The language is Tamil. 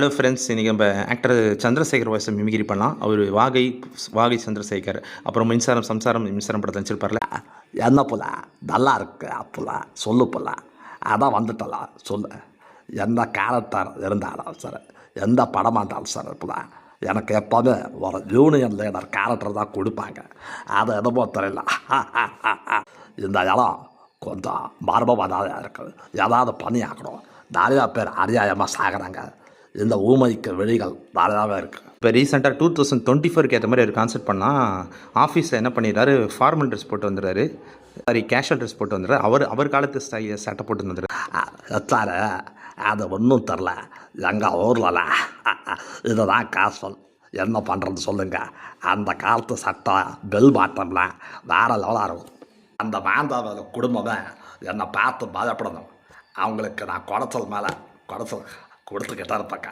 ஹலோ ஃப்ரெண்ட்ஸ், இன்றைக்கி நம்ம ஆக்டர் சந்திரசேகர் வாய்ஸை மிமிக்ரி பண்ணலாம். அவர் வாகை சந்திரசேகர். அப்புறம் மின்சாரம் மின்சாரம் படத்தை நடிச்சிருப்பார்ல. என்ன புல நல்லா இருக்கு புல சொல்லு புல அதான் வந்துட்டலாம் சொல்லு. எந்த கேரக்டர் இருந்தாலும் சரி, எந்த படமாக இருந்தாலும் சரி புல, எனக்கு எப்போவுமே ஒரு யூனியன் லீடர் கேரக்டர் தான் கொடுப்பாங்க. அது என்னமோ தெரியல. இந்த இடம் கொஞ்சம் மர்மமாக தான் இருக்குது. ஏதாவது பண்ணியாக்கணும். நிறையா பேர் அநியாயமாக சாகிறாங்க. இந்த ஊமைக்கு வெளிகள் நிறையாவே இருக்குது. இப்போ ரீசெண்டாக 2024 ஏற்ற மாதிரி ஒரு கான்செப்ட் பண்ணால் ஆஃபீஸில் என்ன பண்ணிடுறாரு, ஃபார்மல் ட்ரெஸ் போட்டு வந்துடுறாரு. கேஷுவல் ட்ரெஸ் போட்டு வந்துடுறாரு. அவர் காலத்து சட்டை போட்டு வந்துடுறாரு. சார், அது ஒன்றும் தெரில. எங்கள் ஊரில் இதுதான் கேஷுவல். என்ன பண்ணுறது சொல்லுங்கள். அந்த காலத்து சட்டை பெல் பாட்டம்ல வேறு லெவலாக இருக்கும். அந்த மாந்தாவோட குடும்பமே என்னை பார்த்து பயப்படணும். அவங்களுக்கு நான் குடைச்சல் மேலே குடைச்சல் கொடுத்துக்கிட்டே இருப்பேங்க.